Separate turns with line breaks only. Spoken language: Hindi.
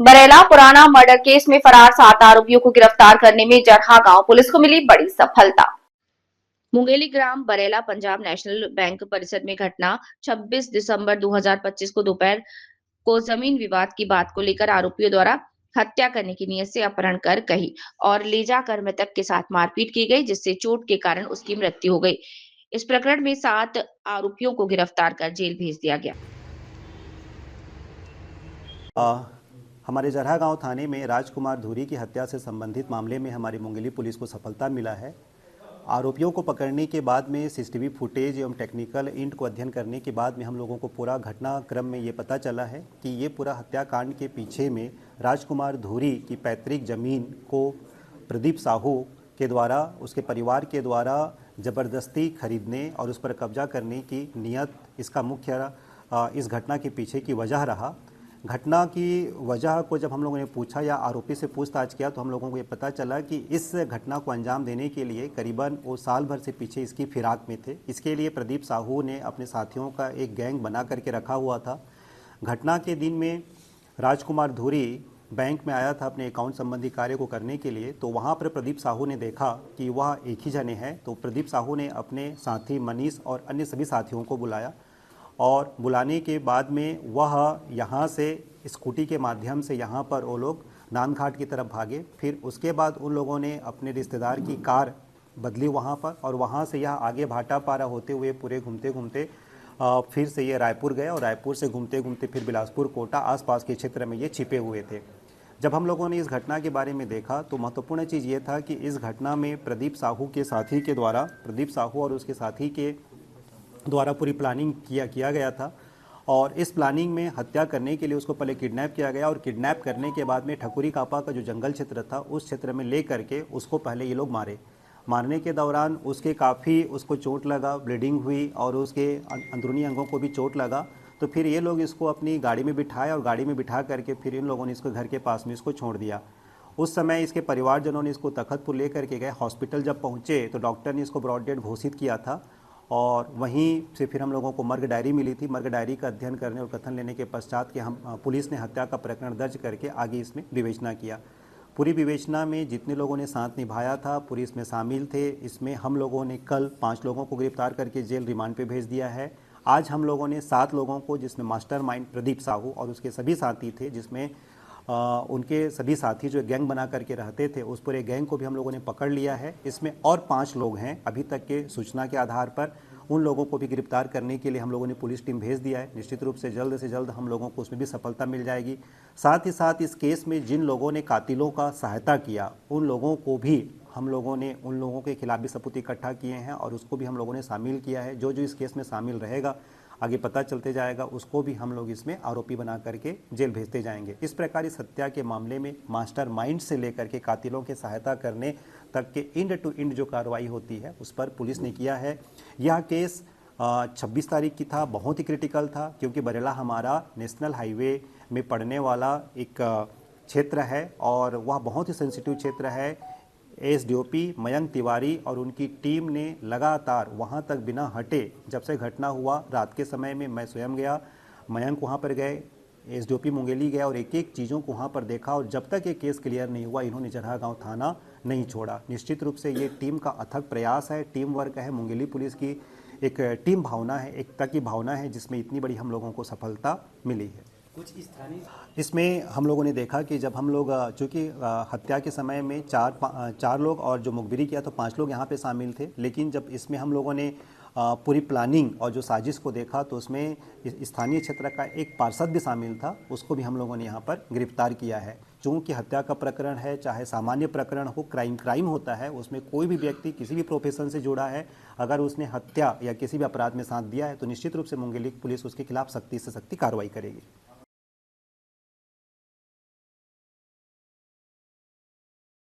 बरेला पुराना मर्डर केस में फरार 7 आरोपियों को गिरफ्तार करने में जरहा गांव पुलिस को मिली बड़ी सफलता। मुंगेली ग्राम बरेला पंजाब नेशनल बैंक परिसर में घटना 26 दिसंबर 2025 को दोपहर को जमीन विवाद की बात को लेकर आरोपियों द्वारा हत्या करने की नीयत से अपहरण कर कही और ले जाकर मृतक के साथ मारपीट की गई, जिससे चोट के कारण उसकी मृत्यु हो गई। इस प्रकरण में 7 आरोपियों को गिरफ्तार कर जेल भेज दिया गया।
हमारे जरहा गांव थाने में राजकुमार धूरी की हत्या से संबंधित मामले में हमारी मुंगेली पुलिस को सफलता मिला है। आरोपियों को पकड़ने के बाद में सीसीटीवी फुटेज एवं टेक्निकल इंट को अध्ययन करने के बाद में हम लोगों को पूरा घटनाक्रम में ये पता चला है कि ये पूरा हत्याकांड के पीछे में राजकुमार धूरी की पैतृक जमीन को प्रदीप साहू के द्वारा, उसके परिवार के द्वारा ज़बरदस्ती खरीदने और उस पर कब्जा करने की नीयत इसका मुख्य इस घटना के पीछे की वजह रहा। घटना की वजह को जब हम लोगों ने पूछा या आरोपी से पूछताछ किया तो हम लोगों को ये पता चला कि इस घटना को अंजाम देने के लिए करीबन वो साल भर से पीछे इसकी फिराक में थे। इसके लिए प्रदीप साहू ने अपने साथियों का एक गैंग बना करके रखा हुआ था। घटना के दिन में राजकुमार धूरी बैंक में आया था अपने अकाउंट संबंधी कार्य को करने के लिए, तो वहाँ पर प्रदीप साहू ने देखा कि वह एक ही जने हैं। तो प्रदीप साहू ने अपने साथी मनीष और अन्य सभी साथियों को बुलाया और बुलाने के बाद में वह यहाँ से स्कूटी के माध्यम से यहाँ पर वो लोग नांदघाट की तरफ भागे। फिर उसके बाद उन लोगों ने अपने रिश्तेदार की कार बदली वहाँ पर और वहाँ से यह आगे भाटापारा होते हुए पूरे घूमते घूमते फिर से ये रायपुर गए और रायपुर से घूमते घूमते फिर बिलासपुर, कोटा आसपास के क्षेत्र में ये छिपे हुए थे। जब हम लोगों ने इस घटना के बारे में देखा तो महत्वपूर्ण चीज़ ये था कि इस घटना में प्रदीप साहू के साथी के द्वारा, प्रदीप साहू और उसके साथी के द्वारा पूरी प्लानिंग किया गया था और इस प्लानिंग में हत्या करने के लिए उसको पहले किडनैप किया गया और किडनैप करने के बाद में ठकुरी कापा का जो जंगल क्षेत्र था उस क्षेत्र में ले करके उसको पहले ये लोग मारने के दौरान उसके काफ़ी उसको चोट लगा, ब्लीडिंग हुई और उसके अंदरूनी अंगों को भी चोट लगा। तो फिर ये लोग इसको अपनी गाड़ी में बिठाए और गाड़ी में बिठा करके फिर इन लोगों ने इसको घर के पास में इसको छोड़ दिया। उस समय इसके परिवारजनों ने इसको तखतपुर ले करके गए। हॉस्पिटल जब पहुँचे तो डॉक्टर ने इसको ब्रॉड डेड घोषित किया था और वहीं से फिर हम लोगों को मर्ग डायरी मिली थी। मर्ग डायरी का अध्ययन करने और कथन लेने के पश्चात कि हम पुलिस ने हत्या का प्रकरण दर्ज करके आगे इसमें विवेचना किया। पूरी विवेचना में जितने लोगों ने साथ निभाया था पूरी इसमें शामिल थे। इसमें हम लोगों ने कल 5 लोगों को गिरफ्तार करके जेल रिमांड पे भेज दिया है। आज हम लोगों ने 7 लोगों को, जिसमें मास्टरमाइंड प्रदीप साहू और उसके सभी साथी थे, जिसमें उनके सभी साथी जो गैंग बना करके रहते थे, उस पूरे गैंग को भी हम लोगों ने पकड़ लिया है। इसमें और 5 लोग हैं अभी तक के सूचना के आधार पर। उन लोगों को भी गिरफ्तार करने के लिए हम लोगों ने पुलिस टीम भेज दिया है। निश्चित रूप से जल्द हम लोगों को उसमें भी सफलता मिल जाएगी। साथ ही साथ इस केस में जिन लोगों ने कातिलों का सहायता किया उन लोगों को भी हम लोगों ने, उन लोगों के खिलाफ भी सबूत इकट्ठा किए हैं और उसको भी हम लोगों ने शामिल किया है। जो जो इस केस में शामिल रहेगा आगे पता चलते जाएगा, उसको भी हम लोग इसमें आरोपी बना करके जेल भेजते जाएंगे। इस प्रकार इस हत्या के मामले में मास्टरमाइंड से लेकर के कातिलों की सहायता करने तक के इंड टू इंड जो कार्रवाई होती है उस पर पुलिस ने किया है। यह केस 26 तारीख की था, बहुत ही क्रिटिकल था क्योंकि बरेला हमारा नेशनल हाईवे में पड़ने वाला एक क्षेत्र है और वह बहुत ही सेंसिटिव क्षेत्र है। एसडीओपी मयंक तिवारी और उनकी टीम ने लगातार वहां तक बिना हटे, जब से घटना हुआ रात के समय में मैं स्वयं गया, मयंक वहां पर गए, एसडीओपी मुंगेली गया और एक एक चीज़ों को वहां पर देखा और जब तक ये केस क्लियर नहीं हुआ इन्होंने जरहा गांव थाना नहीं छोड़ा। निश्चित रूप से ये टीम का अथक प्रयास है, टीम वर्क है, मुंगेली पुलिस की एक टीम भावना है, एकता की भावना है, जिसमें इतनी बड़ी हम लोगों को सफलता मिली है।
कुछ स्थानीय
इसमें हम लोगों ने देखा कि जब हम लोग, चूँकि हत्या के समय में 4 लोग और जो मुखबिरी किया तो 5 लोग यहाँ पे शामिल थे, लेकिन जब इसमें हम लोगों ने पूरी प्लानिंग और जो साजिश को देखा तो उसमें स्थानीय क्षेत्र का एक पार्षद भी शामिल था, उसको भी हम लोगों ने यहाँ पर गिरफ्तार किया है। चूँकि हत्या का प्रकरण है, चाहे सामान्य प्रकरण हो, क्राइम होता है, उसमें कोई भी व्यक्ति किसी भी प्रोफेशन से जुड़ा है, अगर उसने हत्या या किसी भी अपराध में साथ दिया है तो निश्चित रूप से मुंगेली पुलिस उसके खिलाफ सख्ती से सख्ती कार्रवाई करेगी।